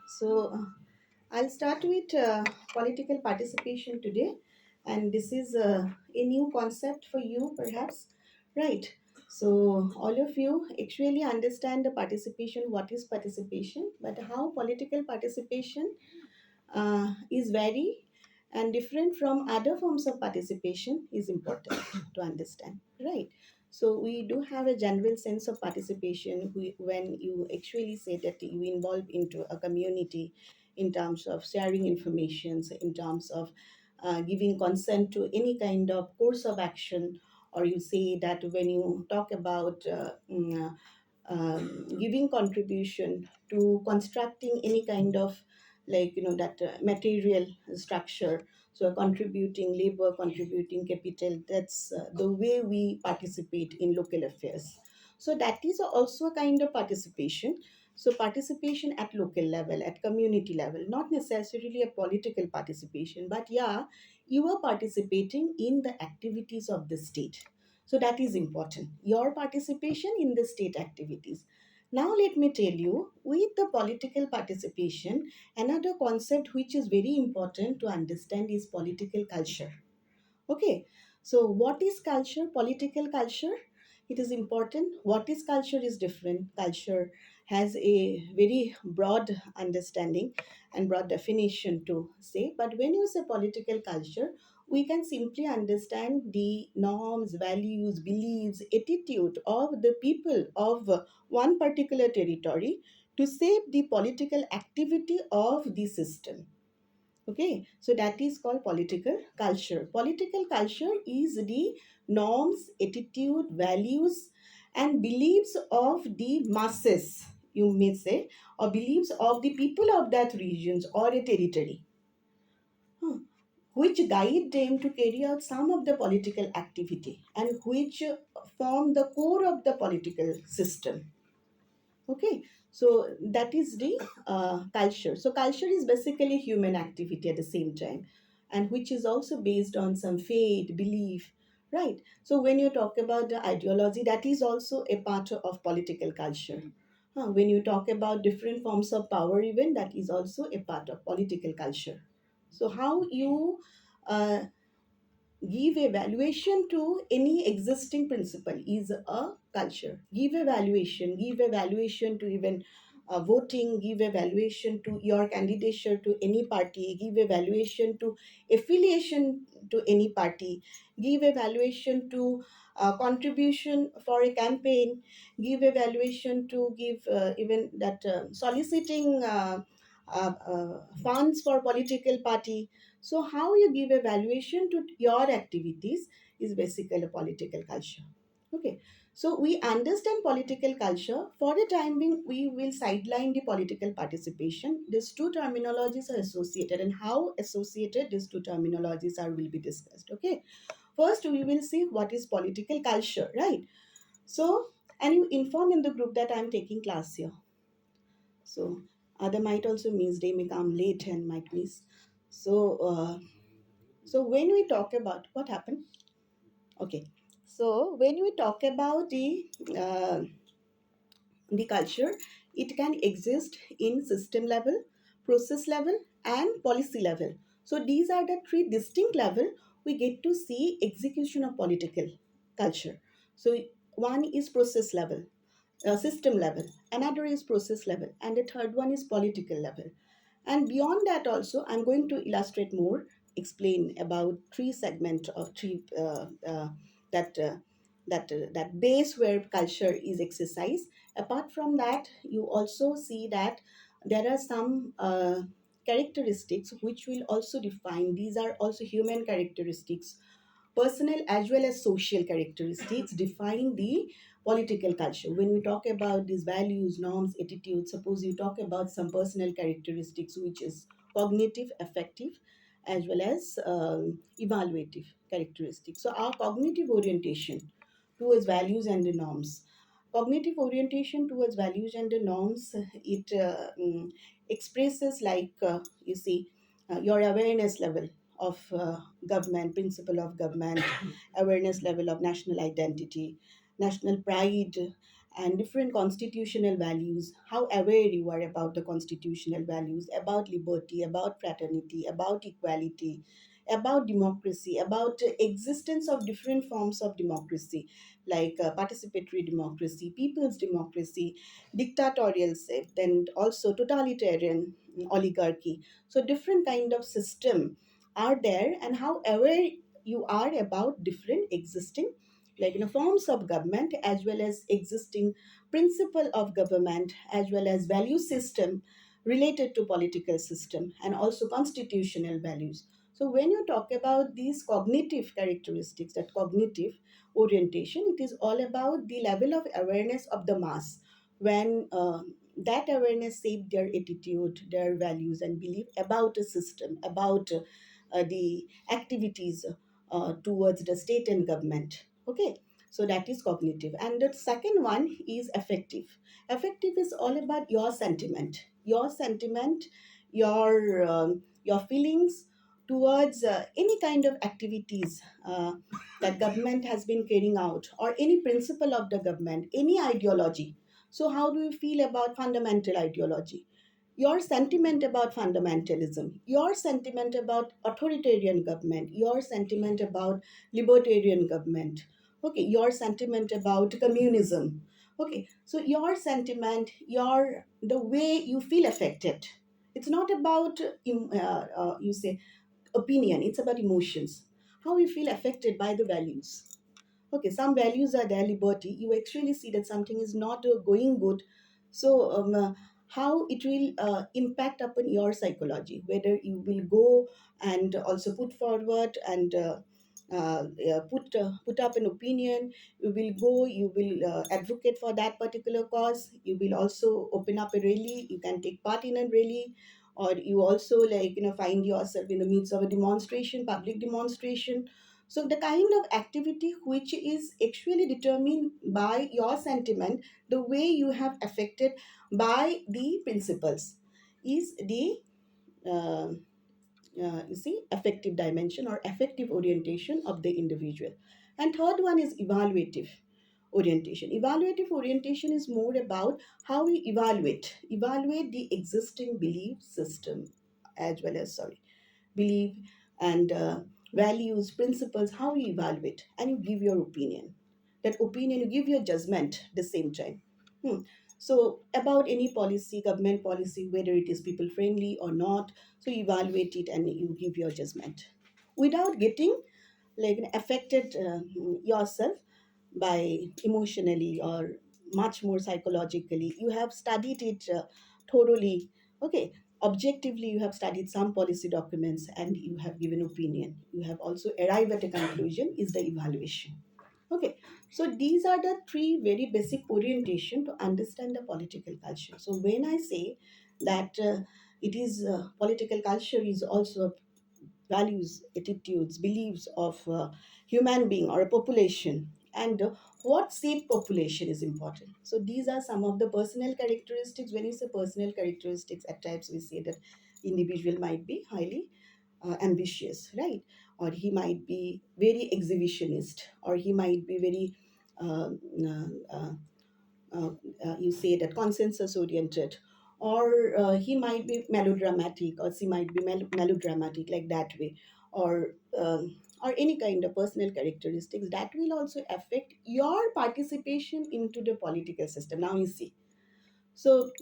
So, I'll start with political participation today, and this is a new concept for you, perhaps, right? So, all of you actually understand the participation, what is participation, but how political participation is very and different from other forms of participation is important to understand, right? So we do have a general sense of participation when you actually say that you involve into a community in terms of sharing information, in terms of giving consent to any kind of course of action, or you say that when you talk about giving contribution to constructing any kind of that material structure, so contributing labor, contributing capital, that's the way we participate in local affairs. So that is also a kind of participation. So participation at local level, at community level, not necessarily a political participation, but yeah, you are participating in the activities of the state. So that is important, your participation in the state activities. Now let me tell you, with the political participation, another concept which is very important to understand is political culture. Okay, so what is culture? Political culture. It is important. What is culture is different. Culture has a very broad understanding and broad definition to say. But when you say political culture, we can simply understand the norms, values, beliefs, attitude of the people of one particular territory to shape the political activity of the system. Okay, so that is called political culture. Political culture is the norms, attitude, values, and beliefs of the masses, you may say, or beliefs of the people of that regions or a territory, huh, which guide them to carry out some of the political activity and which form the core of the political system. Okay, so that is the culture. So culture is basically human activity at the same time, and which is also based on some faith, belief, right? So when you talk about the ideology, that is also a part of political culture. When you talk about different forms of power, even that is also a part of political culture. So how you uh, give evaluation to any existing principle is a culture. Give evaluation to even voting, give evaluation to your candidature to any party, give evaluation to affiliation to any party, give evaluation to contribution for a campaign, give evaluation to give even that soliciting funds for political party. So, how you give evaluation to your activities is basically a political culture. Okay, so we understand political culture. For the time being, we will sideline the political participation. These two terminologies are associated, and how associated these two terminologies are will be discussed. Okay, first we will see what is political culture, right? So, and you inform in the group that I am taking class here. So, other might also means they may come late and might miss. So, so when we talk about what happened, okay. So when we talk about the culture, it can exist in system level, process level, and policy level. So these are the three distinct level we get to see execution of political culture. So one is process level, system level, another is process level, and the third one is political level. And beyond that also, I'm going to illustrate more, explain about three segment of three that that base where culture is exercised. Apart from that, you also see that there are some characteristics which will also define. These are also human characteristics, personal as well as social characteristics define the political culture. When we talk about these values, norms, attitudes, suppose you talk about some personal characteristics, which is cognitive, affective, as well as evaluative characteristics. So, our cognitive orientation towards values and the norms. Cognitive orientation towards values and the norms, it expresses like, you see, your awareness level of government, principle of government, awareness level of national identity, national pride, and different constitutional values, how aware you are about the constitutional values, about liberty, about fraternity, about equality, about democracy, about existence of different forms of democracy, like participatory democracy, people's democracy, dictatorial sect, and also totalitarian oligarchy. So different kind of system are there, and how aware you are about different existing, like, forms of government, as well as existing principle of government, as well as value system related to political system, and also constitutional values. So when you talk about these cognitive characteristics, that cognitive orientation, it is all about the level of awareness of the mass, when that awareness shape their attitude, their values and belief about a system, about the activities towards the state and government. Okay, so that is cognitive. And the second one is affective. Affective is all about your sentiment, your feelings towards any kind of activities that government has been carrying out, or any principle of the government, any ideology. So how do you feel about fundamental ideology, your sentiment about fundamentalism, your sentiment about authoritarian government, your sentiment about libertarian government, okay, your sentiment about communism. Okay, so your sentiment, your the way you feel affected. It's not about you say opinion, it's about emotions, how you feel affected by the values. Okay, some values are there, liberty, you actually see that something is not going good. So how it will impact upon your psychology, whether you will go and also put forward and put up an opinion, you will go, you will advocate for that particular cause, you will also open up a rally, you can take part in a rally, or you also, like, find yourself in the midst of a demonstration, public demonstration. So the kind of activity which is actually determined by your sentiment, the way you have affected by the principles, is the uh, you see, affective dimension or affective orientation of the individual. And third one is evaluative orientation. Evaluative orientation is more about how we evaluate the existing belief system, as well as, sorry, belief and values, principles, how you evaluate, and you give your opinion. That opinion, you give your judgment the same time. Hmm. So about any policy, government policy, whether it is people friendly or not, so you evaluate it and you give your judgment without getting, like, affected yourself by emotionally or much more psychologically. You have studied it thoroughly. Okay, objectively you have studied some policy documents and you have given opinion, you have also arrived at a conclusion, is the evaluation. Okay, so these are the three very basic orientation to understand the political culture. So when I say that it is political culture is also values, attitudes, beliefs of human being or a population, and what shape population is important. So these are some of the personal characteristics. When you say personal characteristics, at times we say that individual might be highly ambitious, right? Or he might be very exhibitionist, or he might be very um, uh, uh, uh, you say that consensus oriented, or he might be melodramatic, or she might be melodramatic, like that way, or or any kind of personal characteristics that will also affect your participation into the political system. Now you see, so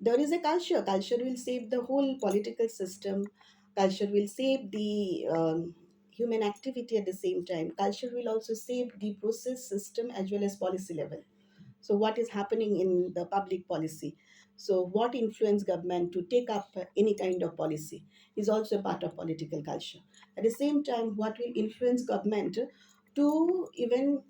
there is a culture will shape the whole political system, culture will shape the human activity. At the same time, culture will also shape the process system as well as policy level. So what is happening in the public policy, so what influence government to take up any kind of policy, is also a part of political culture. At the same time, what will influence government to even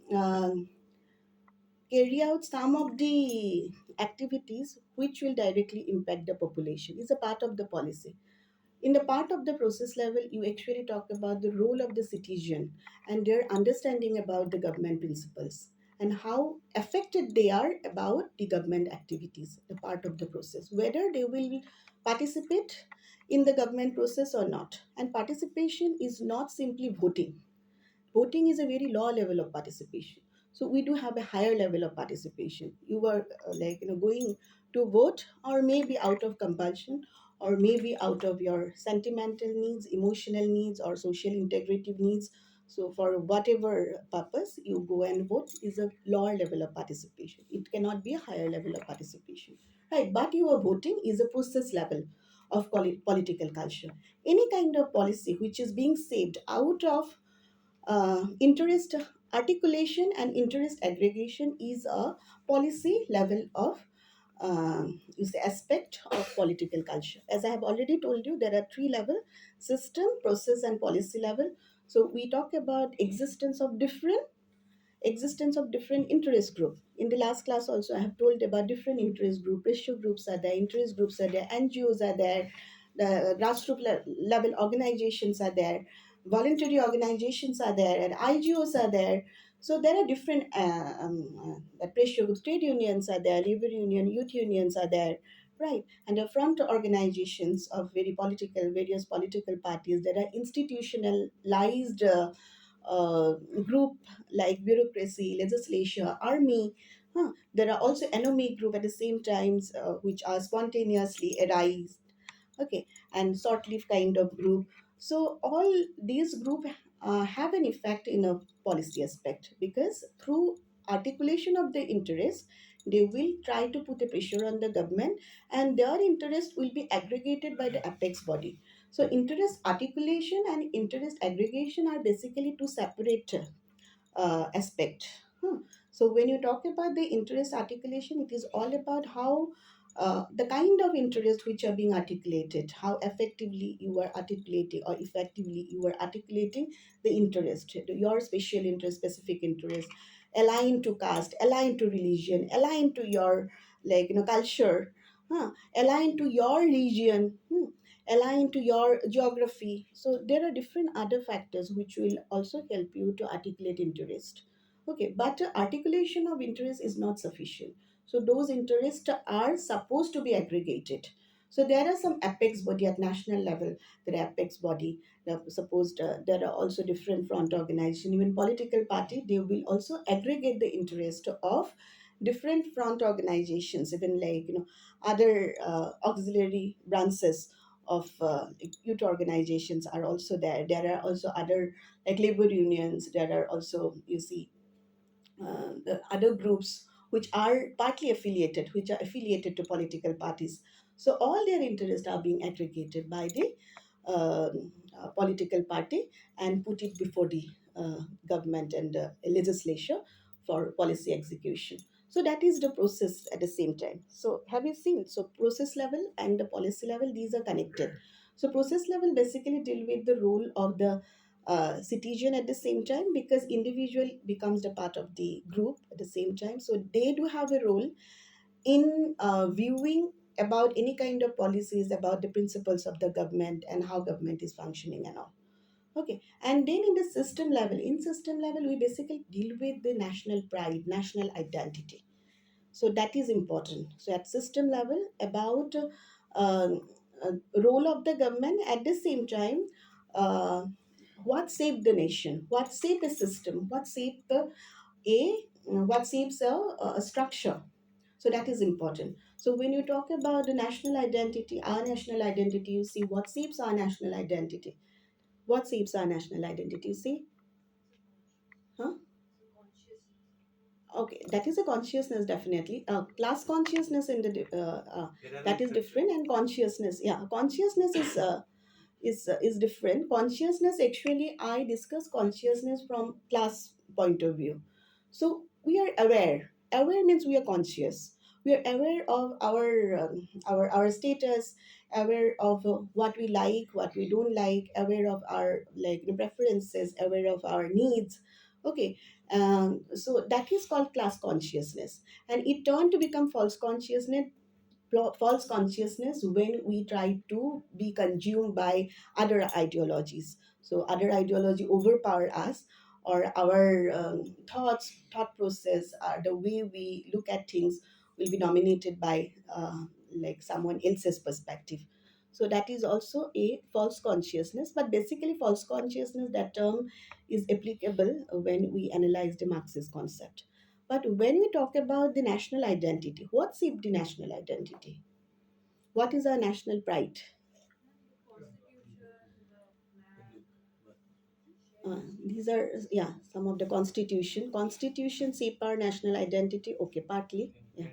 carry out some of the activities which will directly impact the population, is a part of the policy. In the part of the process level, you actually talk about the role of the citizen and their understanding about the government principles and how affected they are about the government activities, the part of the process, whether they will participate in the government process or not. And participation is not simply voting. Voting is a very low level of participation. So we do have a higher level of participation. You are going to vote, or maybe out of compulsion, or maybe out of your sentimental needs, emotional needs, or social integrative needs. So for whatever purpose you go and vote is a lower level of participation. It cannot be a higher level of participation, right? But your voting is a process level of political culture. Any kind of policy which is being saved out of interest articulation and interest aggregation is a policy level of is the aspect of political culture. As I have already told you, there are three level: system, process, and policy level. So we talk about existence of different interest group. In the last class also I have told about different interest group. Pressure groups are there, interest groups are there, NGOs are there, the grassroots level organizations are there, voluntary organizations are there, and IGOs are there. So there are different pressure groups. Trade unions are there, labor union, youth unions are there, right? And the front organizations of various political parties. There are institutionalized uh, group like bureaucracy, legislature, army. There are also enemy group at the same times, which are spontaneously arise, okay, and short-lived kind of group. So all these group have an effect in a policy aspect, because through articulation of their interest, they will try to put a pressure on the government, and their interest will be aggregated by the apex body. So interest articulation and interest aggregation are basically two separate aspect. Hmm. So when you talk about the interest articulation, it is all about how the kind of interest which are being articulated, how effectively you are articulating, or effectively you are articulating the interest, your special interest, specific interest, aligned to caste, aligned to religion, aligned to your culture, aligned to your region, aligned to your geography. So there are different other factors which will also help you to articulate interest. Okay, but articulation of interest is not sufficient. So those interests are supposed to be aggregated. So there are some apex body at national level. There are apex body. Supposed there are also different front organization. Even political party, they will also aggregate the interest of different front organizations, even other auxiliary branches of youth organizations are also there. There are also other like labor unions. There are also, you see, the other groups which are affiliated to political parties. So all their interests are being aggregated by the political party and put it before the government and legislature for policy execution. So that is the process at the same time. So have you seen? So process level and the policy level, these are connected. So process level basically deal with the role of the citizen at the same time, because individual becomes the part of the group at the same time. So they do have a role in viewing about any kind of policies, about the principles of the government and how government is functioning and all. Okay, and then in system level, we basically deal with the national pride, national identity. So that is important. So at system level, about role of the government at the same time, uh, what saved the nation, what saved the system, what saves a structure. So that is important. So when you talk about the national identity, our national identity, you see what shapes our national identity. What shapes our national identity? You see, huh? Okay, that is a consciousness, definitely. Class consciousness in the that is different, and consciousness. Yeah, consciousness is different. Consciousness, actually, I discuss consciousness from class point of view. So we are aware. Aware means we are conscious. We are aware of our status, aware of what we like, what we don't like, aware of our preferences, aware of our needs. Okay, so that is called class consciousness, and it turned to become false consciousness when we try to be consumed by other ideologies. So other ideology overpower us, or our thought process, the way we look at things will be dominated by someone else's perspective. So that is also a false consciousness, but basically false consciousness, that term is applicable when we analyze the Marxist concept. But when we talk about the national identity, what shaped the national identity? What is our national pride? These are, yeah, some of the constitution shape our national identity. Okay, partly. Yeah.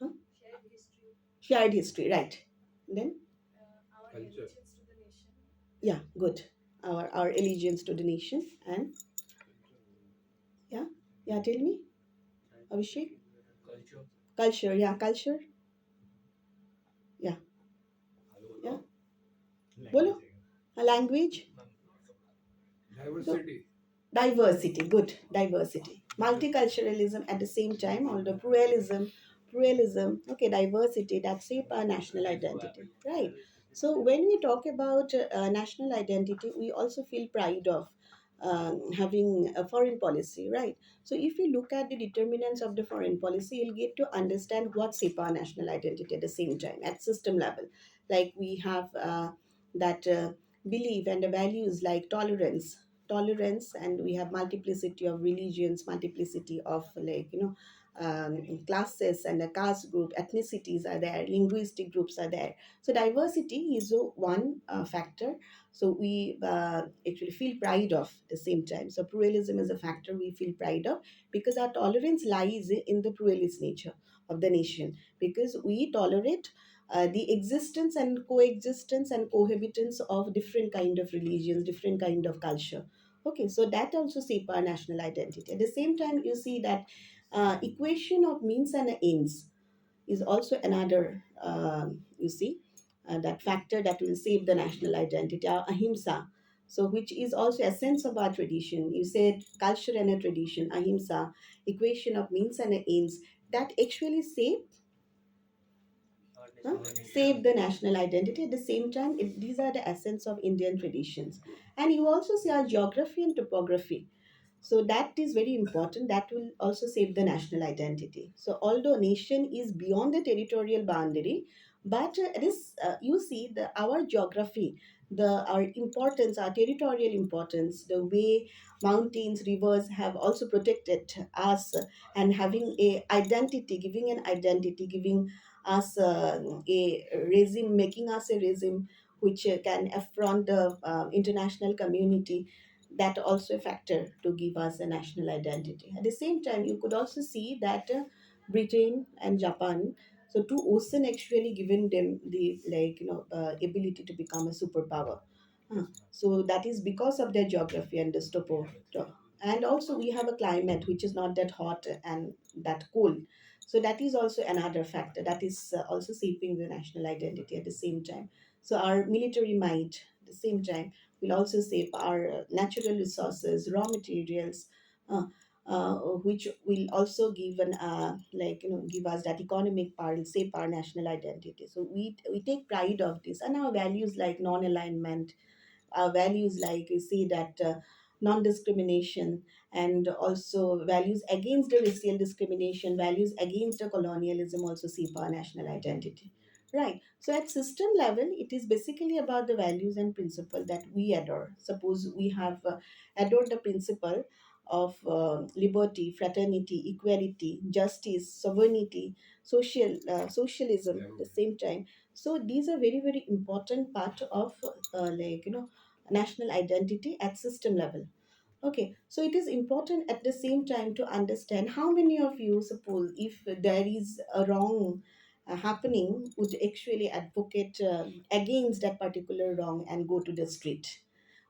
Huh? Shared history, right? Then, yeah, good. Our allegiance to the nation, and yeah, yeah. Tell me, Abhishek. Culture, yeah, culture, yeah, yeah. Bolo, a language. So, diversity, good, diversity. Multiculturalism at the same time, although pluralism, okay, diversity that shape our national identity, right? So when we talk about national identity, we also feel pride of having a foreign policy, right? So if you look at the determinants of the foreign policy, you'll get to understand what shape our national identity at the same time at system level. Like we have that belief and the values like tolerance, and we have multiplicity of religions, multiplicity of, like, classes and the caste group, ethnicities are there, linguistic groups are there. So diversity is one factor. So we actually feel pride of the same time. So pluralism is a factor we feel pride of, because our tolerance lies in the pluralist nature of the nation, because we tolerate the existence and coexistence and cohabitance of different kind of religions, different kind of culture. Okay, so that also shape our national identity. At the same time, you see that equation of means and ends is also another, you see, that factor that will save the national identity, our ahimsa. So, which is also a sense of our tradition. You said culture and a tradition, ahimsa, equation of means and ends, that actually huh? Save the national identity. At the same time, these are the essence of Indian traditions. And you also see our geography and topography, so that is very important. That will also save the national identity. So although nation is beyond the territorial boundary, but it is, you see the our geography, the our importance, our territorial importance, the way mountains, rivers have also protected us, and having a identity, giving an identity, giving us a regime, making us a regime which can affront the international community. That also a factor to give us a national identity. At the same time, you could also see that Britain and Japan, so two ocean actually given them the, like, ability to become a superpower. So that is because of their geography and the and also we have a climate which is not that hot and that cold. So that is also another factor that is also shaping the national identity at the same time. So our military might at the same time will also save our natural resources, raw materials, uh, which will also give an give us that economic power, will shape our national identity. So we take pride of this, and our values like non-alignment, values like you see that non-discrimination, and also values against the racial discrimination, values against the colonialism also shape our national identity, right? So at system level, it is basically about the values and principle that we adore. Suppose we have adored the principle of liberty, fraternity, equality, justice, sovereignty, socialism at the same time. So these are very very important part of national identity at system level. Okay, so it is important at the same time to understand how many of you, suppose if there is a wrong happening, would actually advocate against that particular wrong and go to the street,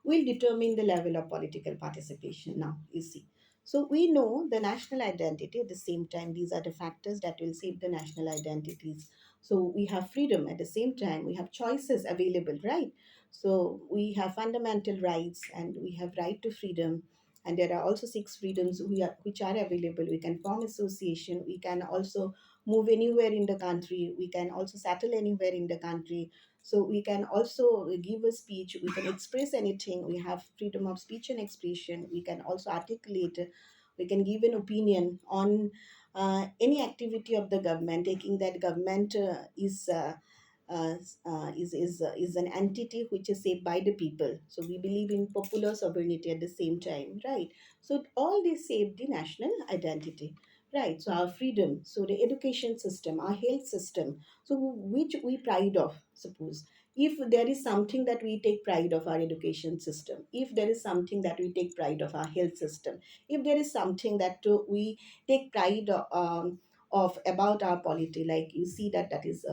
will determine the level of political participation now, you see. So we know the national identity. At the same time, these are the factors that will shape the national identities. So we have freedom. At the same time, we have choices available, right? So we have fundamental rights, and we have right to freedom. And there are also six freedoms which are available. We can form association. We can also move anywhere in the country. We can also settle anywhere in the country. So we can also give a speech. We can express anything. We have freedom of speech and expression. We can also articulate. We can give an opinion on any activity of the government, taking that government is uh, is an entity which is shaped by the people. So we believe in popular sovereignty at the same time, right? So all this shape the national identity, right? So our freedom, so the education system, our health system, so which we pride of. Suppose if there is something that we take pride of, our education system, if there is something that we take pride of, our health system, if there is something that we take pride of about our polity, like you see that that is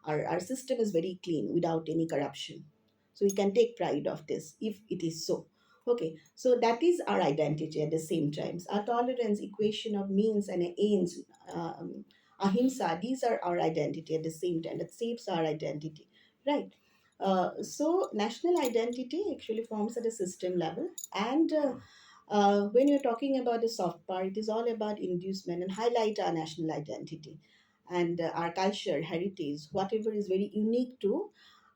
our system is very clean without any corruption, so we can take pride of this if it is so. Okay, so that is our identity. At the same time, our tolerance, equation of means and aims, ahimsa, these are our identity. At the same time, that shapes our identity, right? So national identity actually forms at a system level, and when you're talking about the soft power, it is all about inducement and highlight our national identity and our culture, heritage, whatever is very unique to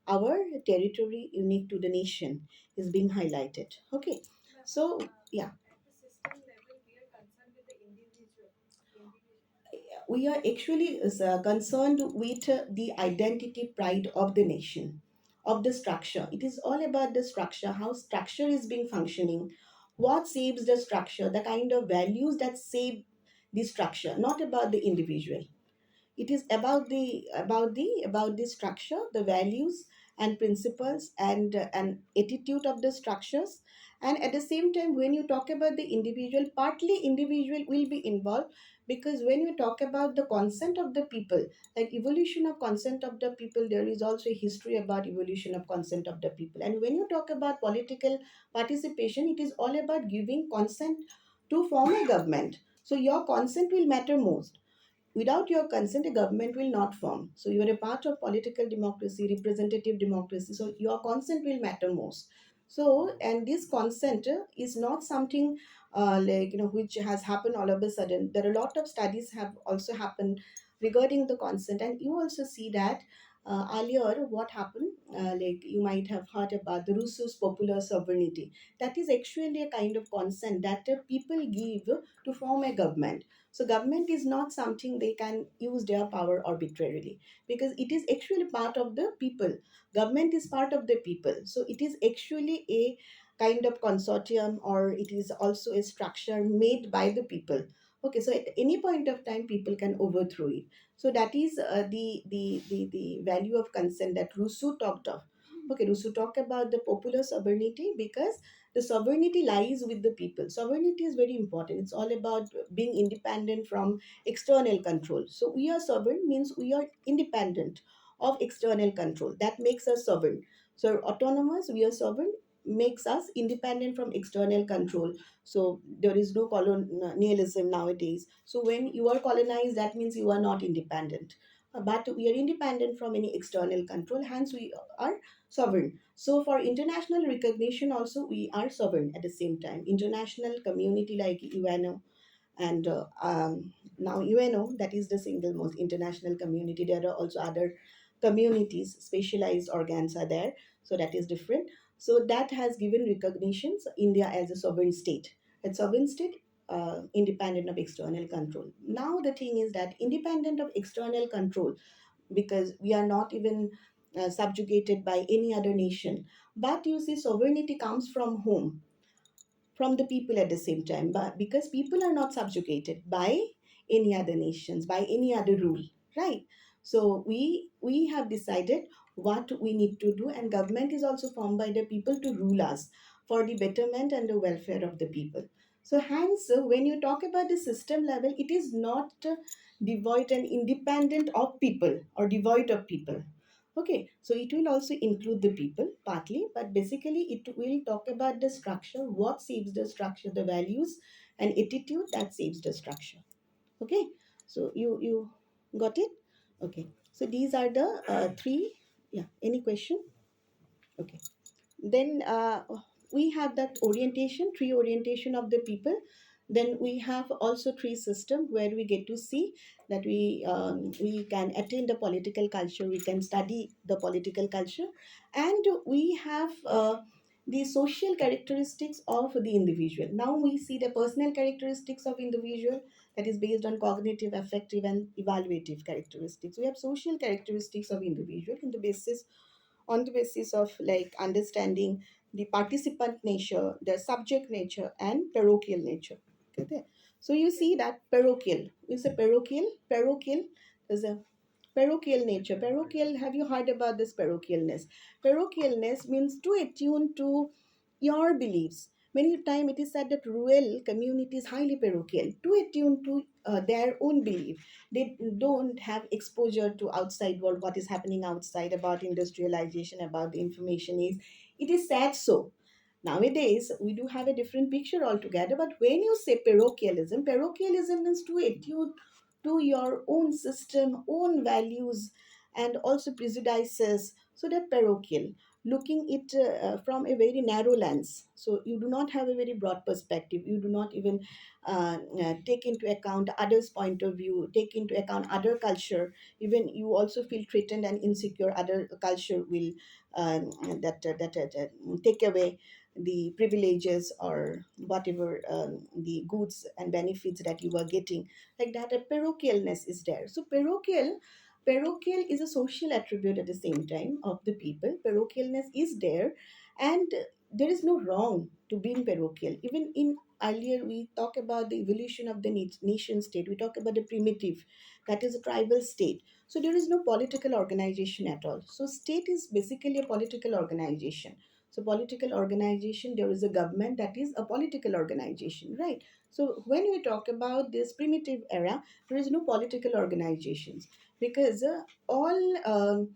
our territory, unique to the nation, is being highlighted. Okay, so yeah, we are actually concerned with the identity pride of the nation, of the structure. It is all about the structure, how structure is being functioning, what shapes the structure, the kind of values that shape the structure, not about the individual. It is about the structure, the values and principles and attitude of the structures. And at the same time, when you talk about the individual, partly individual will be involved, because when you talk about the consent of the people, like evolution of consent of the people, there is also a history about evolution of consent of the people. And when you talk about political participation, it is all about giving consent to form a government. So your consent will matter most. Without your consent, a government will not form. So you are a part of political democracy, representative democracy. So your consent will matter most. So, and this consent is not something which has happened all of a sudden. There are a lot of studies have also happened regarding the consent, and you also see that earlier what happened. Like you might have heard about the Rousseau's popular sovereignty. That is actually a kind of consent that people give to form a government. So government is not something they can use their power arbitrarily, because it is actually part of the people. Government is part of the people. So it is actually a kind of consortium, or it is also a structure made by the people. Okay, so at any point of time, people can overthrow it. So that is the value of consent that Rousseau talked of. Okay, Rousseau talked about the popular sovereignty because the sovereignty lies with the people. Sovereignty is very important. It's all about being independent from external control. So we are sovereign means we are independent of external control. That makes us sovereign. So autonomous, we are sovereign, makes us independent from external control. So there is no colonialism nowadays. So when you are colonized, that means you are not independent. But we are independent from any external control, hence we are sovereign. So for international recognition also, we are sovereign at the same time. International community like UNO, and now UNO, that is the single most international community. There are also other communities, specialized organs are there, so that is different. So that has given recognitions India as a sovereign state. A sovereign state, independent of external control. Now the thing is that independent of external control, because we are not even subjugated by any other nation. But you see, sovereignty comes from whom? From the people at the same time, but because people are not subjugated by any other nations, by any other rule, right? So we have decided what we need to do, and government is also formed by the people to rule us for the betterment and the welfare of the people. So hence, when you talk about the system level, it is not devoid and independent of people or devoid of people. Okay, so it will also include the people partly, but basically it will talk about the structure, what shapes the structure, the values and attitude that shapes the structure. Okay, so you got it? Okay, so these are the three. Yeah, any question? Okay. Then we have that orientation, tree orientation of the people. Then we have also tree system where we get to see that we can attain the political culture, we can study the political culture, and we have the social characteristics of the individual. Now we see the personal characteristics of individual, that is based on cognitive, affective, and evaluative characteristics. We have social characteristics of individual in the basis on the basis of like understanding the participant nature, their subject nature, and parochial nature. Okay. So you see that parochial is a parochial is a parochial nature. Parochial, have you heard about this parochialness? Parochialness means to attune to your beliefs. Many times it is said that rural community is highly parochial, to attune to their own belief. They don't have exposure to outside world, what is happening outside about industrialization, about the information is. It is sad so. Nowadays, we do have a different picture altogether. But when you say parochialism, parochialism means to attune to your own system, own values, and also prejudices. So that parochial, looking it from a very narrow lens. So you do not have a very broad perspective. You do not even take into account others' point of view, take into account other culture. Even you also feel threatened and insecure. Other culture will take away the privileges or whatever the goods and benefits that you are getting, like that a parochialness is there. So parochial is a social attribute at the same time of the people. Parochialness is there, and there is no wrong to being parochial. Even in earlier we talk about the evolution of the nation state, we talk about the primitive, that is a tribal state. So there is no political organization at all. So state is basically a political organization. So political organization, there is a government that is a political organization, right? So when we talk about this primitive era, there is no political organizations, because all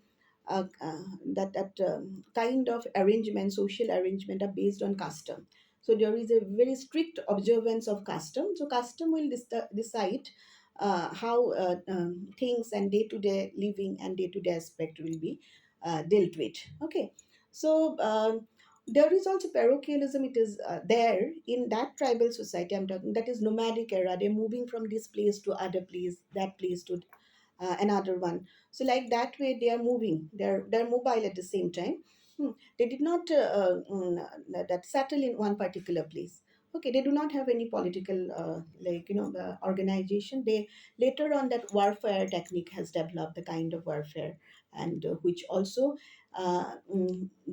kind of arrangement, social arrangement, are based on custom. So there is a very strict observance of custom. So custom will decide how things and day-to-day living and day-to-day aspect will be dealt with. Okay. So there is also parochialism. It is there in that tribal society I'm talking, that is nomadic era. They're moving from this place to other place, that place to another one. So like that way they are moving. They're mobile at the same time. They did not that settle in one particular place. Okay, they do not have any political organization. They later on that warfare technique has developed, the kind of warfare, and which also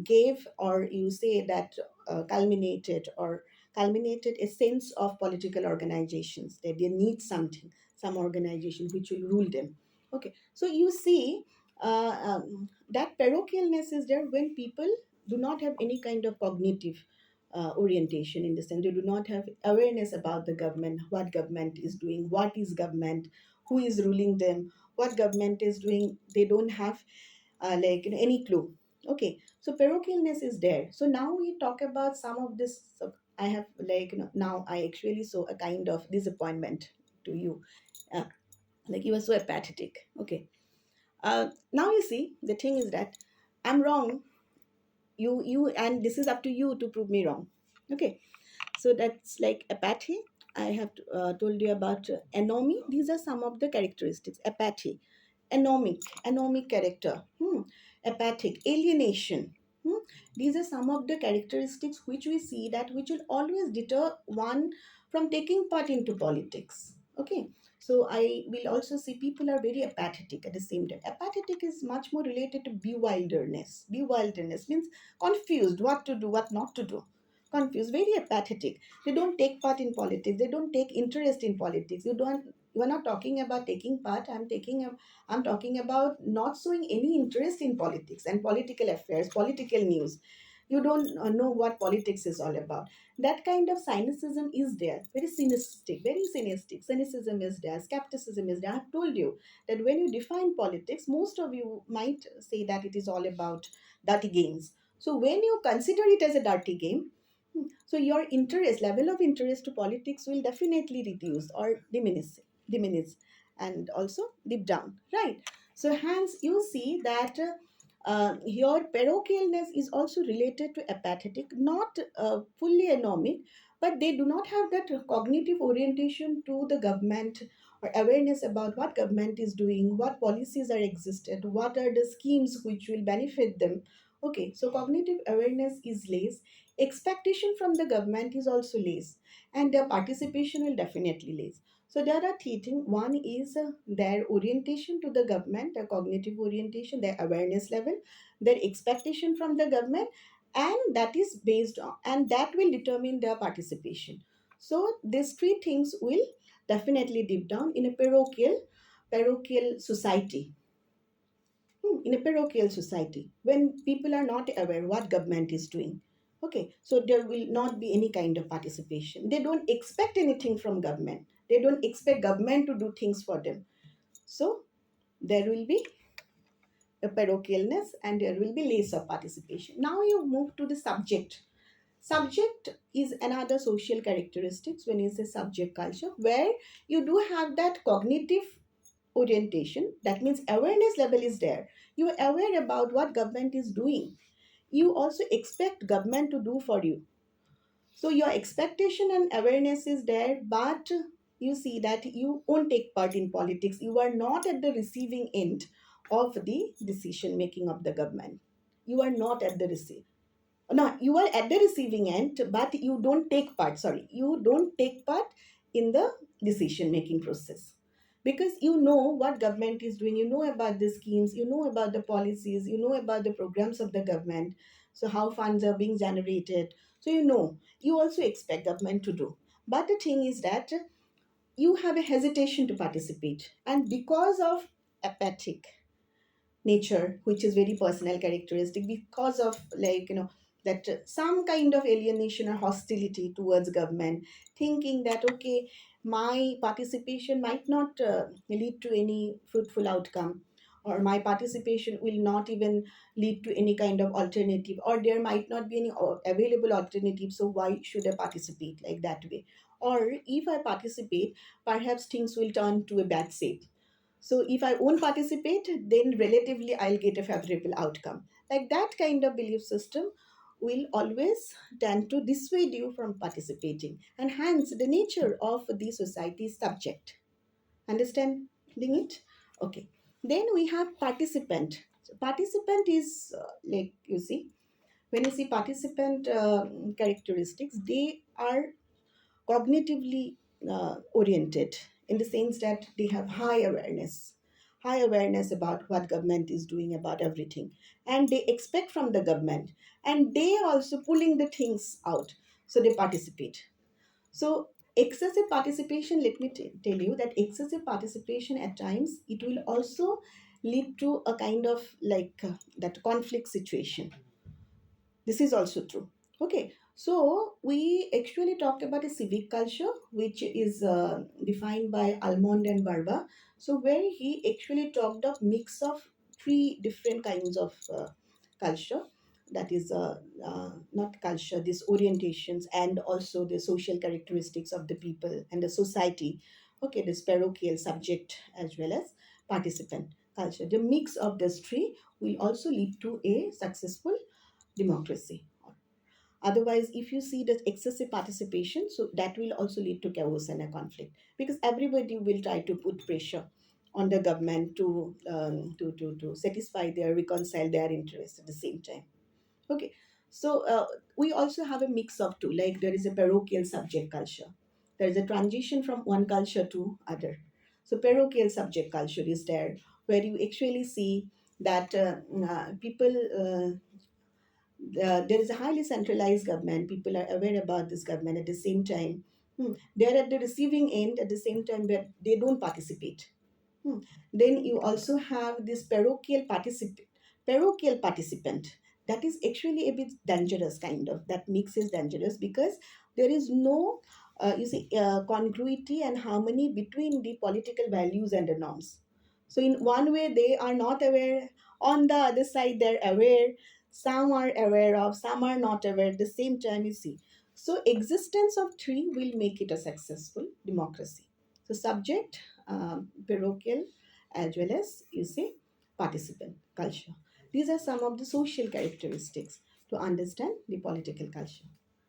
gave, or you say that culminated a sense of political organizations, that they need something, some organization which will rule them. Okay, so you see that parochialness is there when people do not have any kind of cognitive orientation, in the sense they do not have awareness about the government, what government is doing, what is government, who is ruling them, what government is doing. They don't have any clue. Okay, so parochialness is there. So now we talk about some of this. So I have now I actually saw a kind of disappointment to you, uh, like you were so apathetic. Okay, now you see the thing is that I'm wrong. You and this is up to you to prove me wrong. Okay, so that's like apathy. I have told you about anomy. These are some of the characteristics. Apathy, anomic character, apathic, alienation. These are some of the characteristics which we see that which will always deter one from taking part into politics. Okay, so I will also see people are very apathetic at the same time. Apathetic is much more related to bewilderness. Bewilderness means confused, what to do, what not to do. Confused, very apathetic. They don't take part in politics. They don't take interest in politics. You don't. You are not talking about taking part. I'm talking about not showing any interest in politics and political affairs, political news. You don't know what politics is all about. That kind of cynicism is there. Very cynistic, very cynistic. Cynicism is there. Skepticism is there. I've told you that when you define politics, most of you might say that it is all about dirty games. So when you consider it as a dirty game, so your interest, level of interest to politics will definitely reduce or diminish, and also deep down, right? So hence you see that your parochialness is also related to apathetic, not fully anomic, but they do not have that cognitive orientation to the government or awareness about what government is doing, what policies are existed, what are the schemes which will benefit them. Okay, so cognitive awareness is less, expectation from the government is also less, and their participation will definitely less. So there are three things. One is their orientation to the government, their cognitive orientation, their awareness level, their expectation from the government, and that is based on, and that will determine their participation. So these three things will definitely deep down in a parochial society. In a parochial society, when people are not aware what government is doing, okay, so there will not be any kind of participation. They don't expect anything from government. They don't expect government to do things for them. So there will be a parochialness and there will be less of participation. Now you move to the subject. Subject is another social characteristics when you say subject culture, where you do have that cognitive orientation. That means awareness level is there. You are aware about what government is doing. You also expect government to do for you. So your expectation and awareness is there, but you see that you won't take part in politics. You are not at the receiving end of the decision making of the government. You are not at the receive. No, you are at the receiving end, but you don't take part. Sorry, you don't take part in the decision making process, because you know what government is doing. You know about the schemes. You know about the policies. You know about the programs of the government. So how funds are being generated. So you know. You also expect government to do. But the thing is that you have a hesitation to participate, and because of apathic nature, which is very personal characteristic, because of that some kind of alienation or hostility towards government, thinking that okay, my participation might not lead to any fruitful outcome, or my participation will not even lead to any kind of alternative, or there might not be any available alternative, so why should I participate, like that way. Or if I participate, perhaps things will turn to a bad shape. So if I won't participate, then relatively I'll get a favorable outcome. Like that kind of belief system will always tend to dissuade you from participating. And hence the nature of the society is subject. Understanding it? Okay. Then we have participant. So participant is like you see, when you see participant characteristics, they are cognitively oriented, in the sense that they have high awareness about what government is doing about everything, and they expect from the government, and they are also pulling the things out, so they participate. So excessive participation, let me tell you that excessive participation at times, it will also lead to a kind of that conflict situation. This is also true. Okay, so we actually talk about a civic culture, which is defined by Almond and Barba. So where he actually talked of mix of three different kinds of culture. That is not culture, these orientations, and also the social characteristics of the people and the society. Okay, this parochial subject as well as participant culture. The mix of these three will also lead to a successful democracy. Otherwise, if you see the excessive participation, so that will also lead to chaos and a conflict, because everybody will try to put pressure on the government to satisfy their reconcile their interests at the same time. Okay, so we also have a mix of two. Like there is a parochial subject culture. There is a transition from one culture to other. So parochial subject culture is there, where you actually see that people there is a highly centralized government. People are aware about this government at the same time. They're at the receiving end at the same time, but they don't participate. Hmm. Then you also have this parochial participant. That is actually a bit dangerous, kind of. That mix is dangerous because there is no, congruity and harmony between the political values and the norms. So in one way, they are not aware. On the other side, they're aware. Some are aware of, some are not aware. At the same time, you see. So existence of three will make it a successful democracy. So subject, parochial, as well as you say participant culture. These are some of the social characteristics to understand the political culture.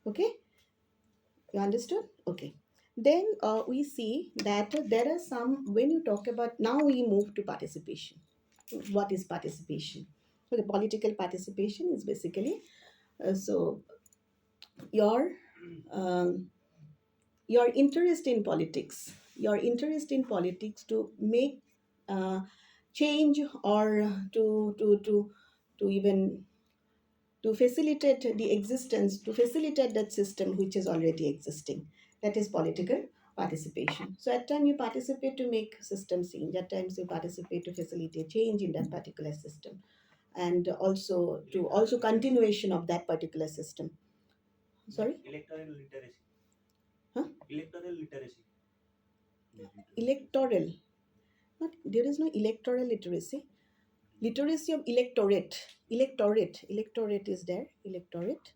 Okay, you understood? Okay. Then we see that there are some, when you talk about, now we move to participation. What is participation? So the political participation is basically so your um, your interest in politics. your interest in politics to make uh, change, or to even to facilitate the existence, to facilitate that system which is already existing. That is political participation. So at times you participate to make system change, at times you participate to facilitate change in that particular system, and also to also continuation of that particular system. Sorry? Electoral literacy. Huh? Electoral literacy. Electoral. Not, there is no electoral literacy. Literacy of electorate. Electorate is there. Electorate.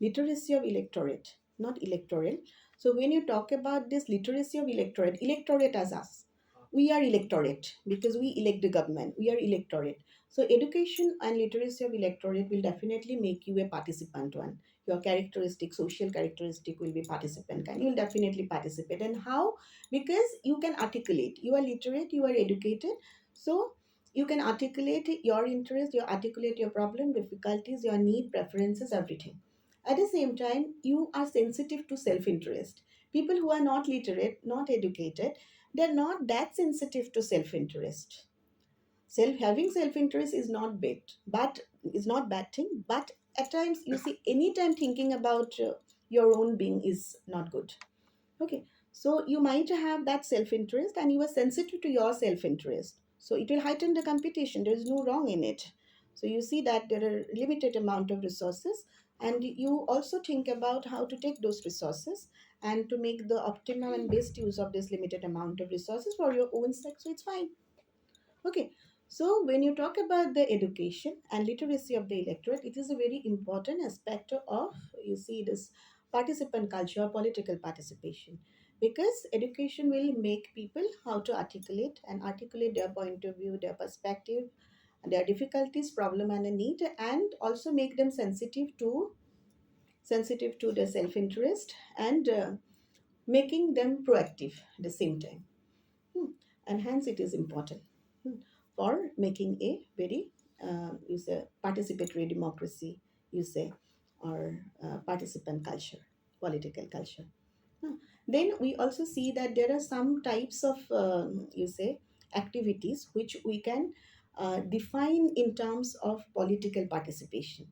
Literacy of electorate, not electoral. So when you talk about this literacy of electorate as us, we are electorate because we elect the government. We are electorate. So education and literacy of electorate will definitely make you a participant one. Your characteristic, social characteristic will be participant kind. You will definitely participate. And how? Because you can articulate. You are literate, you are educated. So you can articulate your interest, you articulate your problem, difficulties, your need, preferences, everything. At the same time, you are sensitive to self interest. People who are not literate, not educated, they're not that sensitive to self interest. Having self interest is not bad, but is not bad thing. But at times, you see, anytime thinking about your own being is not good. Okay, so you might have that self interest and you are sensitive to your self interest. So it will heighten the competition. There is no wrong in it. So you see that there are limited amount of resources, and you also think about how to take those resources and to make the optimum and best use of this limited amount of resources for your own sake. So it's fine. Okay, so when you talk about the education and literacy of the electorate, it is a very important aspect of, you see, this participant culture, political participation, because education will make people how to articulate their point of view, their perspective, their difficulties, problem, and a need, and also make them sensitive to their self interest, and making them proactive at the same time. Hmm. And hence it is important for making a very you say participatory democracy, you say, or participant culture, political culture. Hmm. Then we also see that there are some types of you say activities which we can define in terms of political participation.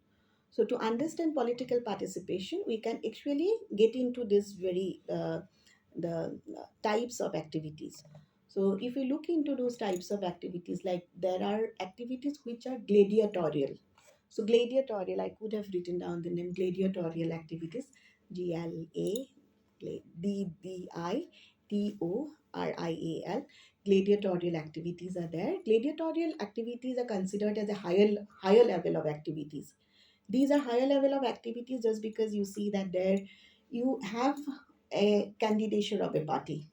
So to understand political participation, we can actually get into this very the types of activities. So if we look into those types of activities, like there are activities which are gladiatorial. So gladiatorial, I could have written down the name gladiatorial activities, GLADDITORIAL. Gladiatorial activities are there. Gladiatorial activities are considered as a higher level of activities. These are higher level of activities just because you see that there you have a candidature of a party,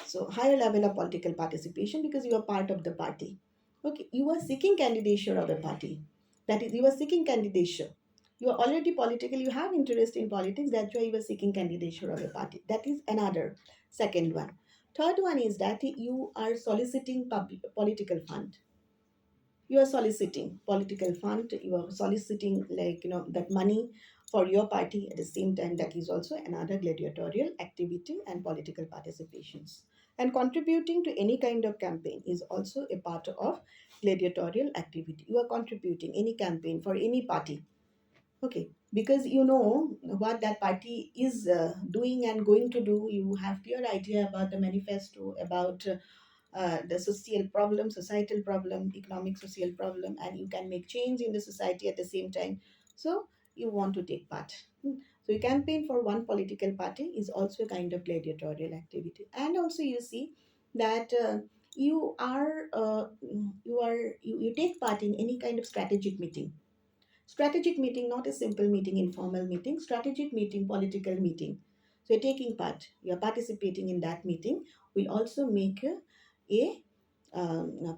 so higher level of political participation because you are part of the party. Okay, you are seeking candidature of a party. That is, you are seeking candidature. You are already political, you have interest in politics, that's why you are seeking candidature of a party. That is another second one. Third one is that you are soliciting public political fund. You are soliciting political fund, you are soliciting, like, that money for your party. At the same time, that is also another gladiatorial activity and political participations. And contributing to any kind of campaign is also a part of gladiatorial activity. You are contributing any campaign for any party. Okay, because you know what that party is doing and going to do. You have clear idea about the manifesto, about the social problem, societal problem, economic social problem, and you can make change in the society at the same time. So you want to take part. So you campaign for one political party is also a kind of gladiatorial activity. And also you see that you take part in any kind of strategic meeting. Strategic meeting, not a simple meeting, informal meeting, strategic meeting, political meeting. So you're taking part, you're participating in that meeting, will also make a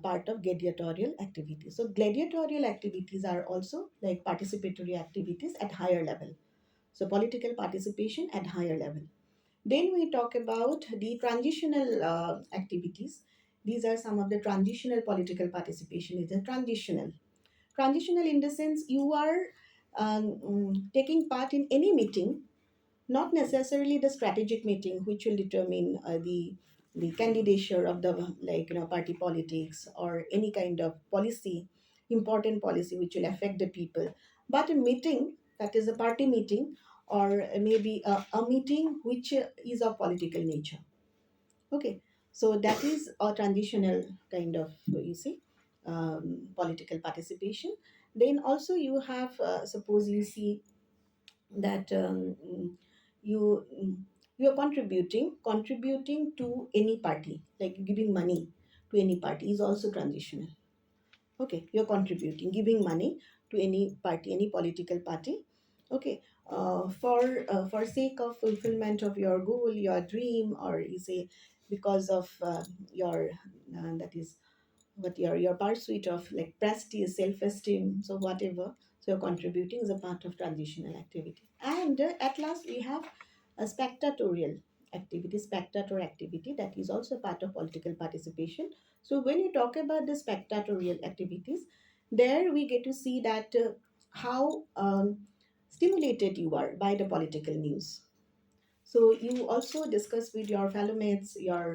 part of gladiatorial activities. So gladiatorial activities are also like participatory activities at higher level. So political participation at higher level. Then we talk about the transitional activities. These are some of the transitional political participation. Is a transitional. Transitional in the sense you are taking part in any meeting, not necessarily the strategic meeting, which will determine the the candidature of the party politics or any kind of policy, important policy which will affect the people. But a meeting that is a party meeting, or maybe a meeting which is of political nature. Okay, so that is a transitional kind of, you see, political participation. Then also you have, suppose you see that you you are contributing to any party, like giving money to any party is also transitional. Okay, you're contributing, giving money to any party, any political party. Okay, for sake of fulfillment of your goal, your dream, or you say because of your that is what your pursuit of, like prestige, self-esteem, so whatever. So you're contributing is a part of transitional activity. And at last we have a spectatorial activity, spectator activity, that is also part of political participation. So when you talk about the spectatorial activities, there we get to see that how stimulated you are by the political news. So you also discuss with your fellow mates, your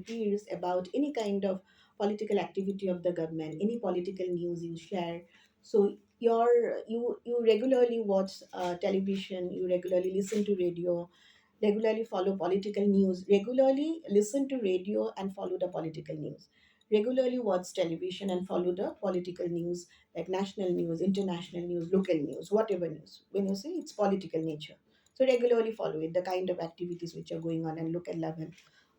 peers about any kind of political activity of the government, any political news you share. So you regularly watch television, you regularly listen to radio, regularly follow political news, regularly listen to radio and follow the political news, regularly watch television and follow the political news, like national news, international news, local news, whatever news. When you say it's political nature, so regularly follow it, the kind of activities which are going on and local level.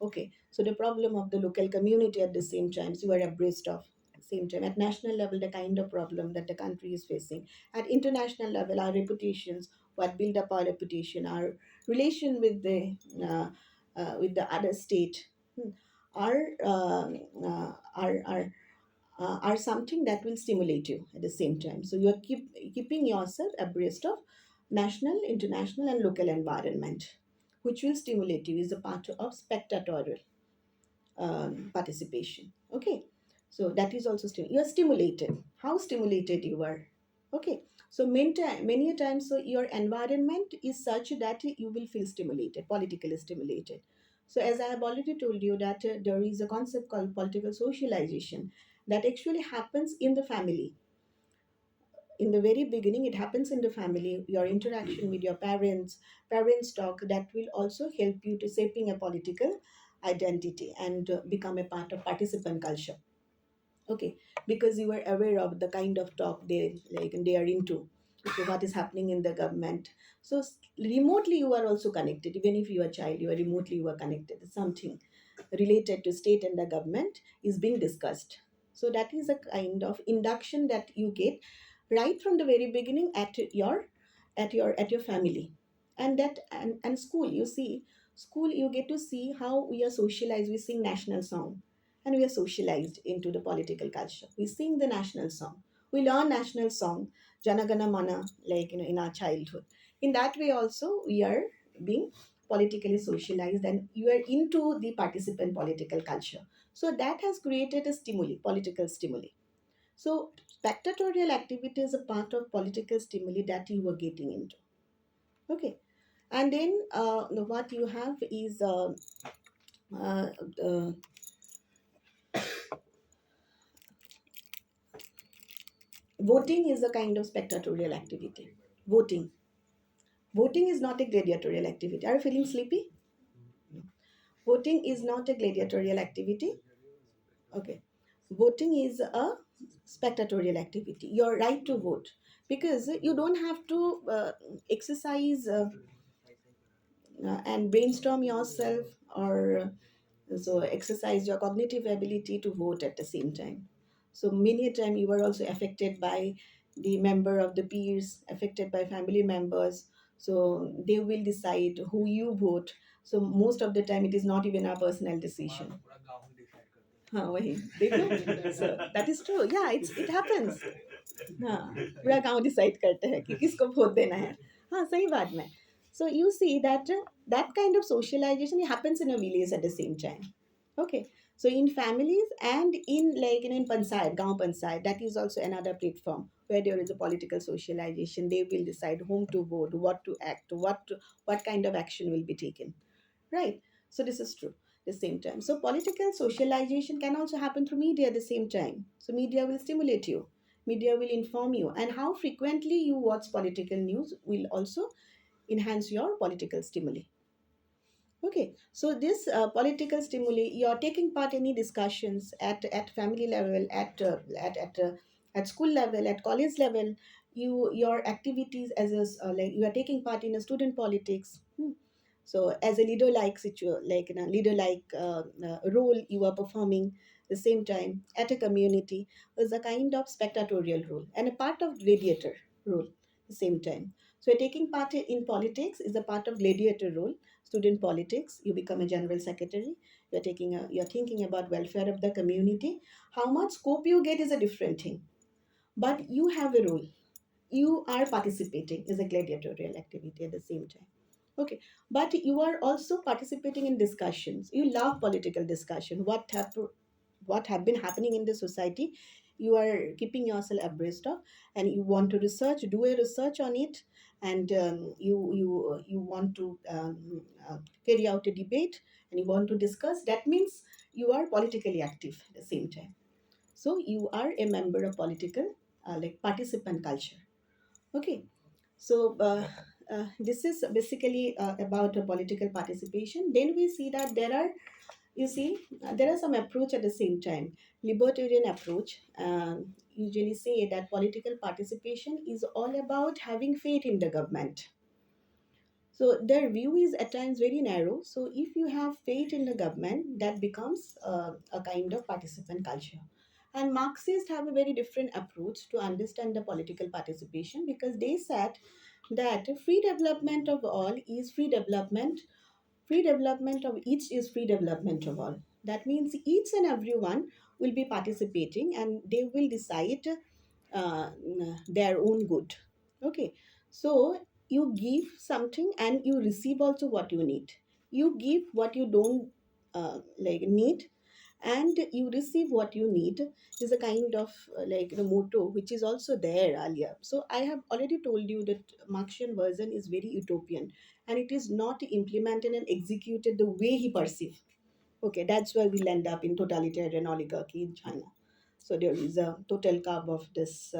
Okay, so the problem of the local community at the same time, so you are abreast of. Same time at national level, the kind of problem that the country is facing. At international level, our reputations, what build up our reputation, our relation with the other state, are are something that will stimulate you at the same time. So you are keeping yourself abreast of national, international, and local environment, which will stimulate you is a part of spectatorial participation. Okay, so that is also you are stimulated. How stimulated you are? Okay, so many a times, so your environment is such that you will feel stimulated, politically stimulated. So as I have already told you that there is a concept called political socialization that actually happens in the family. In the very beginning, it happens in the family, your interaction with your parents talk, that will also help you to shaping a political identity and become a part of participant culture. Okay, because you are aware of the kind of talk they are into. Okay, what is happening in the government. So remotely you are also connected, even if you are a child, you are connected. Something related to state and the government is being discussed. So that is a kind of induction that you get right from the very beginning at your family. And school, you see, school, you get to see how we are socialized. We sing national song, and we are socialized into the political culture. We sing the national song, we learn national song, Janagana Mana, in our childhood. In that way also we are being politically socialized, and you are into the participant political culture. So that has created a stimuli, political stimuli. So spectatorial activity is a part of political stimuli that you were getting into. Okay, and then what you have is uh, uh, voting is a kind of spectatorial activity. Voting, voting is not a gladiatorial activity. Are you feeling sleepy? Voting is not a gladiatorial activity. Okay, voting is a spectatorial activity. Your right to vote, because you don't have to exercise and brainstorm yourself, or so exercise your cognitive ability to vote at the same time. So many a time you are also affected by the member of the peers, affected by family members, so they will decide who you vote. So most of the time it is not even a personal decision. हाँ वही देखो, so that is true, yeah, it happens. हाँ, पूरा गांव decide करते हैं कि किसको वोट देना है. हाँ, सही बात में. So you see that that kind of socialization happens in a village at the same time. Okay, so in families and in in panchayat, gaon panchayat, that is also another platform where there is a political socialization. They will decide whom to vote, what to act, what kind of action will be taken. Right. So this is true. the same time. So political socialization can also happen through media at the same time. So media will stimulate you, media will inform you, and how frequently you watch political news will also enhance your political stimuli. Okay, so this political stimuli, you're taking part in any discussions at family level, at school level, at college level. Your activities as a like you are taking part in a student politics. So as a leader like like in a leader like role you are performing, the same time at a community is a kind of spectatorial role and a part of gladiator role, the same time. So taking part in politics is a part of gladiator role. Student politics, you become a general secretary, you're thinking about welfare of the community. How much scope you get is a different thing, but you have a role, you are participating is a gladiatorial activity at the same time. Okay, but you are also participating in discussions. You love political discussion, what have been happening in the society, you are keeping yourself abreast of, and you want to research, do a research on it, and you want to carry out a debate, and you want to discuss. That means you are politically active at the same time. So you are a member of political like participant culture. Okay, so this is basically about political participation. Then we see that there are, you see, there are some approach at the same time. Libertarian approach usually say that political participation is all about having faith in the government. So their view is at times very narrow. So if you have faith in the government, that becomes a kind of participant culture. And Marxists have a very different approach to understand the political participation, because they said that free development of all is free development. Free development of each is free development of all. That means each and everyone will be participating and they will decide uh, their own good. Okay, so you give something and you receive also what you need. You give what you don't like need, and you receive what you need, is a kind of like the motto which is also there earlier. So I have already told you that Marxian version is very utopian, and it is not implemented and executed the way he perceived. Okay, that's why we'll end up in totalitarian oligarchy in China. So there is a total carve of this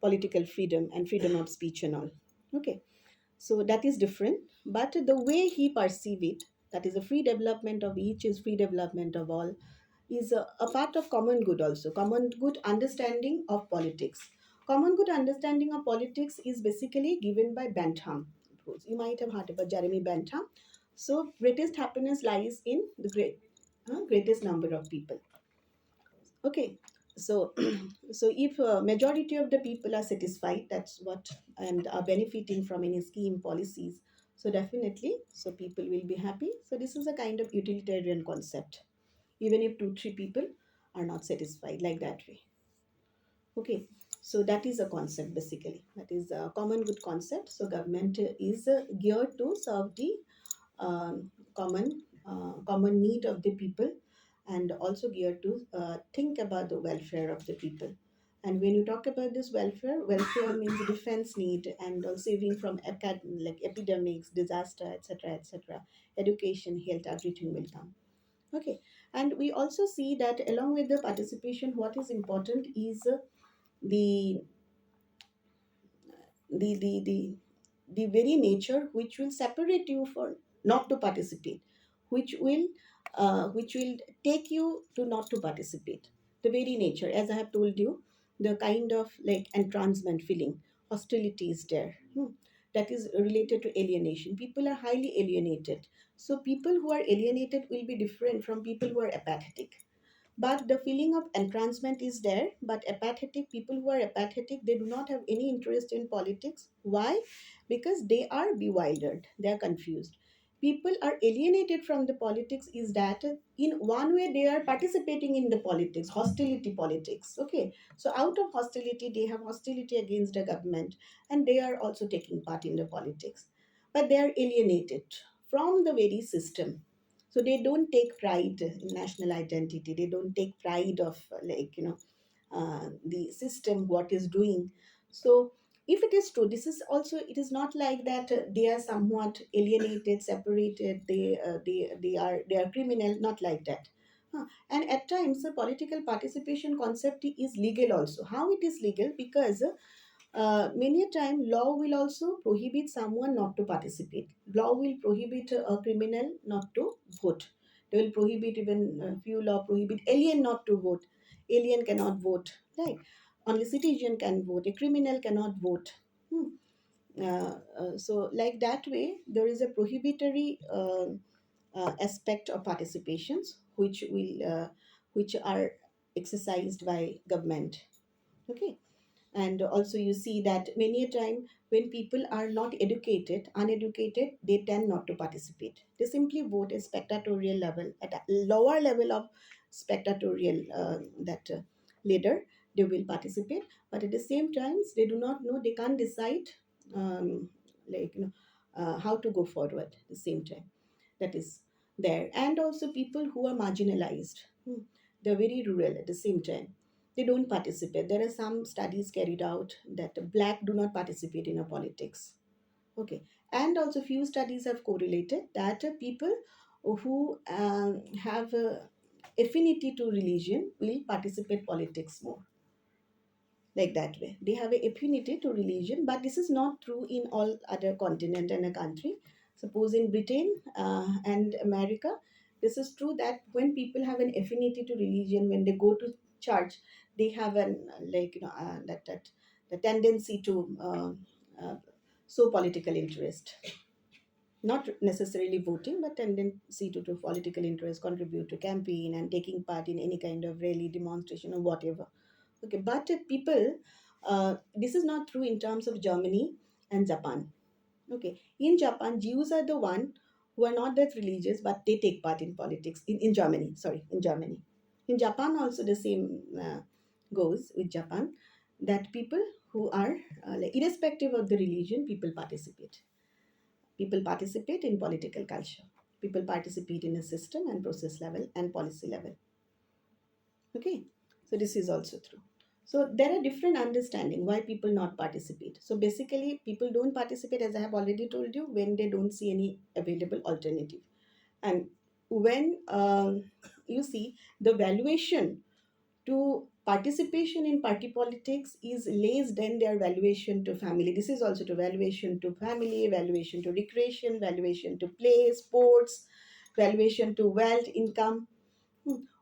political freedom and freedom of speech and all. Okay, so that is different, but the way he perceive it, that is a free development of each is free development of all, is a part of common good also. Common good understanding of politics. Common good understanding of politics is basically given by Bentham. You might have heard about Jeremy Bentham. So greatest happiness lies in the greatest number of people. Okay, so so if majority of the people are satisfied, that's what, and are benefiting from any scheme policies, so definitely, so people will be happy. So this is a kind of utilitarian concept, even if two three people are not satisfied, like that way. Okay, so that is a concept, basically that is a common good concept. So government is geared to serve the common need of the people, and also geared to think about the welfare of the people. And when you talk about this welfare means defense need, and saving from like epidemics, disaster, etc., etc. Education, health, everything will come. Okay, and we also see that along with the participation, what is important is the the the very nature which will separate you for not to participate, which will take you to not to participate. The very nature, as I have told you, the kind of like entrancement feeling, hostility is there. That is related to alienation. People are highly alienated. So people who are alienated will be different from people who are apathetic, but the feeling of entrancement is there. But apathetic people, who are apathetic, they do not have any interest in politics. Why? Because they are bewildered, they are confused. People are alienated from the politics is that in one way they are participating in the politics, hostility politics. Okay, so out of hostility they have hostility against the government, and they are also taking part in the politics, but they are alienated from the very system. So they don't take pride in national identity, they don't take pride of the system what is doing. So if it is true, this is also, it is not like that they are somewhat alienated, separated, they are criminal, not like that. And at times the political participation concept is legal also. How it is legal? Because many a time law will also prohibit someone not to participate. Law will prohibit a criminal not to vote. They will prohibit, even few law prohibit alien not to vote. Alien cannot vote, right? Only citizen can vote. A criminal cannot vote. Hmm. So like that way, there is a prohibitory aspect of participations which are exercised by government. Okay. And also you see that many a time when people are not educated, uneducated, they tend not to participate. They simply vote at spectatorial level, at a lower level of spectatorial that leader. They will participate, but at the same times they do not know, they can't decide, um, like you know how to go forward at the same time. That is there. And also people who are marginalized, they're very rural at the same time, they don't participate. There are some studies carried out that black do not participate in a politics. Okay. And also few studies have correlated that people who have affinity to religion will participate politics more, like that way. They have a affinity to religion, but this is not true in all other continent and a country. Suppose in Britain and America, this is true that when people have an affinity to religion, when they go to church, they have an that the tendency to show political interest, not necessarily voting, but tendency to political interest, contribute to campaign and taking part in any kind of rally, demonstration, or whatever. Okay, but people, this is not true in terms of Germany and Japan. Okay, in Japan, Jews are the one who are not that religious, but they take part in politics. In Germany, sorry, in Germany. In Japan, also the same goes with Japan, that people who are like irrespective of the religion, people participate. People participate in political culture. People participate in a system and process level and policy level. Okay, so this is also true. So there are different understanding why people not participate. So basically, people don't participate, as I have already told you, when they don't see any available alternative, and when you see the valuation to participation in party politics is less than their valuation to family. This is also to valuation to family, valuation to recreation, valuation to play, sports, valuation to wealth, income.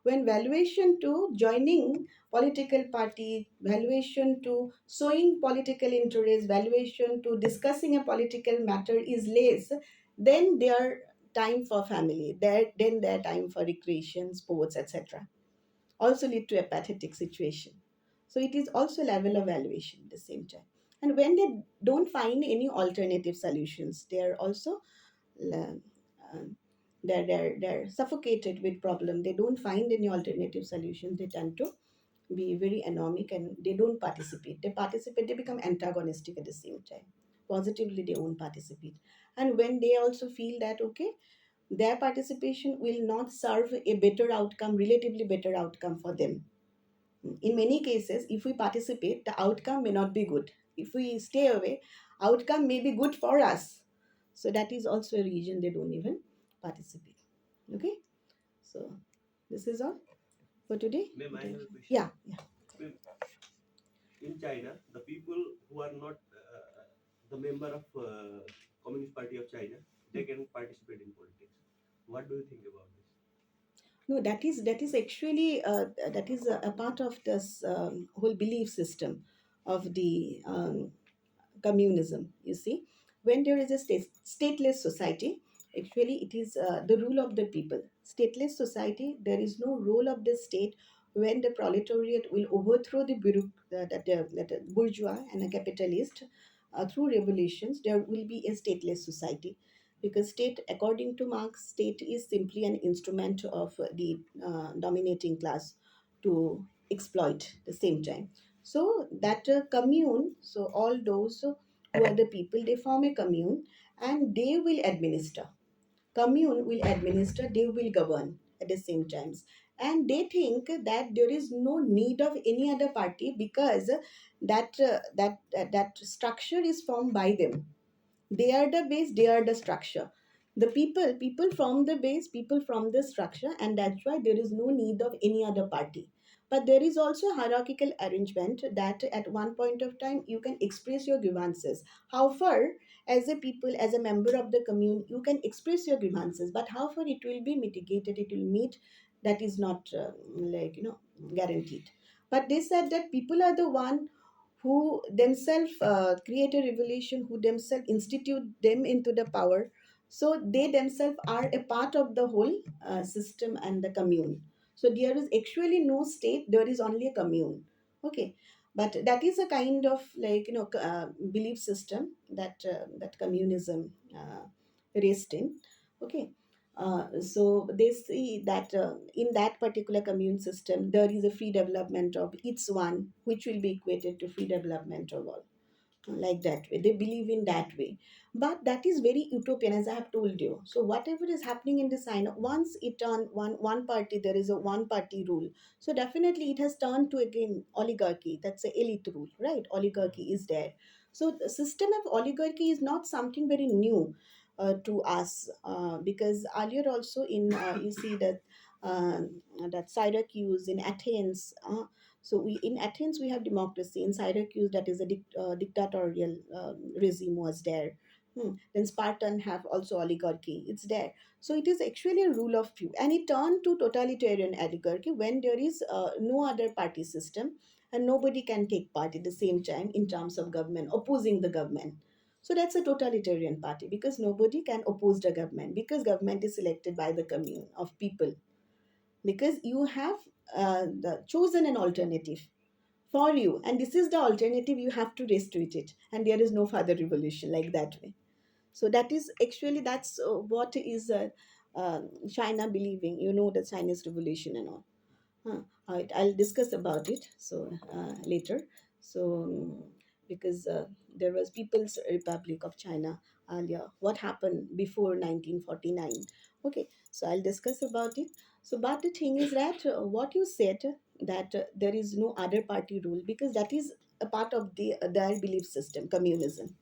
When valuation to joining political party, valuation to showing political interest, valuation to discussing a political matter is less, then their time for family, then their time for recreation, sports, etc. also lead to a pathetic situation. So it is also level of valuation at the same time. And when they don't find any alternative solutions, they are also uh, um, they're suffocated with problem. They don't find any alternative solutions. They tend to be very anomic and they don't participate. They participate, they become antagonistic at the same time. Positively, they won't participate. And when they also feel that okay, their participation will not serve a better outcome, relatively better outcome for them. In many cases, if we participate, the outcome may not be good. If we stay away, outcome may be good for us. So that is also a reason they don't even participate. Okay, so this is all for today. Ma'am, I have a question. Yeah, yeah. Ma'am, in China, the people who are not the member of Communist Party of China, they can participate in politics. What do you think about this? No, that is actually that is a part of this whole belief system of the communism. You see, when there is a stateless society, actually it is the rule of the people. Stateless society, there is no role of the state. When the proletariat will overthrow the that bourgeois and a capitalist through revolutions, there will be a stateless society, because state, according to Marx, state is simply an instrument of the dominating class to exploit the same time. So that commune, so all those who are the people, they form a commune and they will administer. Commune will administer, they will govern at the same times. and they think that there is no need of any other party because that structure is formed by them. They are the base, they are the structure. The people from the base, people from the structure, and that's why there is no need of any other party. But there is also hierarchical arrangement that at one point of time you can express your grievances. How far, as a people, as a member of the commune, you can express your grievances, but how far it will be mitigated, it will meet, that is not guaranteed. But they said that people are the one who themselves create a revolution, who themselves institute them into the power. So they themselves are a part of the whole system and the commune. So there is actually no state, there is only a commune. Okay. But that is a kind of belief system that communism raised in. Okay. So they see that in that particular commune system, there is a free development of its one, which will be equated to free development of all, like that way. They believe in that way. But that is very utopian, as I have told you. So whatever is happening in the sign, once it on one party, there is a one party rule. So definitely it has turned to again oligarchy. That's a elite rule, right? Oligarchy is there. So the system of oligarchy is not something very new to us, because earlier also in you see uh, that Syracuse in Athens. So we in Athens we have democracy. In Syracuse, that is a dictatorial regime was there. Then Spartan have also oligarchy. It's there. So it is actually a rule of few, and it turned to totalitarian oligarchy when there is no other party system, and nobody can take part at the same time in terms of government opposing the government. So that's a totalitarian party because nobody can oppose the government because government is selected by the commune of people, because you have chosen an alternative for you, and this is the alternative, you have to restrict it, and there is no further revolution like that way. So that is actually that's what is China believing, the Chinese revolution and all. I'll discuss about it so later. So because there was People's Republic of China earlier. What happened before 1949? Okay, so I'll discuss about it. So, but the thing is that what you said, that there is no other party rule, because that is a part of their belief system, communism.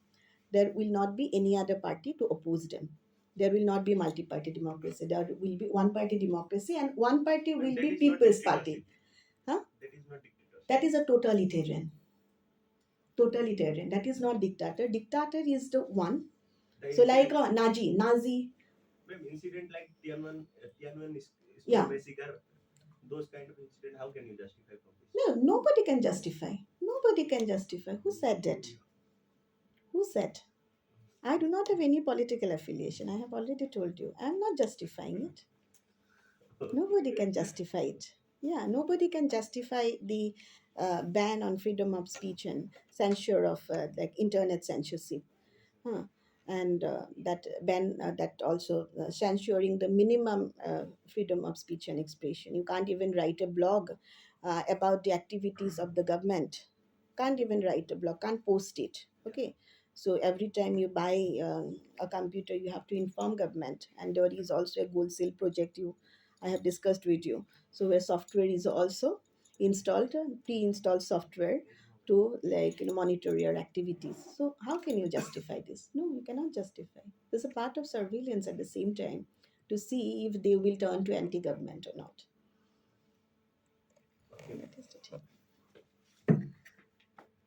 There will not be any other party to oppose them. There will not be multi-party democracy. There will be one party democracy, and one party But will that be is not People's Party. dictatorship. Huh? That is not dictatorship. That is a totalitarian. Totalitarian. That is not dictator. Dictator is the one. The So like incident, a Nazi. ma'am, incident like Tiananmen Square Yeah. massacre, those kind of incident, how can you justify from this? No, nobody can justify. Nobody can justify. Who said that? Who said? I do not have any political affiliation. I have already told you. I am not justifying it. Nobody can justify it. Yeah, nobody can justify the ban on freedom of speech and censure of like internet censorship. Huh. And that ban, that also censoring the minimum freedom of speech and expression. You can't even write a blog about the activities of the government. Can't even write a blog, can't post it. Okay. So every time you buy a computer, you have to inform government. And there is also a gold seal project I have discussed with you. So where software is also installed, pre-installed software to monitor your activities. So how can you justify this? No, you cannot justify. There's a part of surveillance at the same time to see if they will turn to anti-government or not.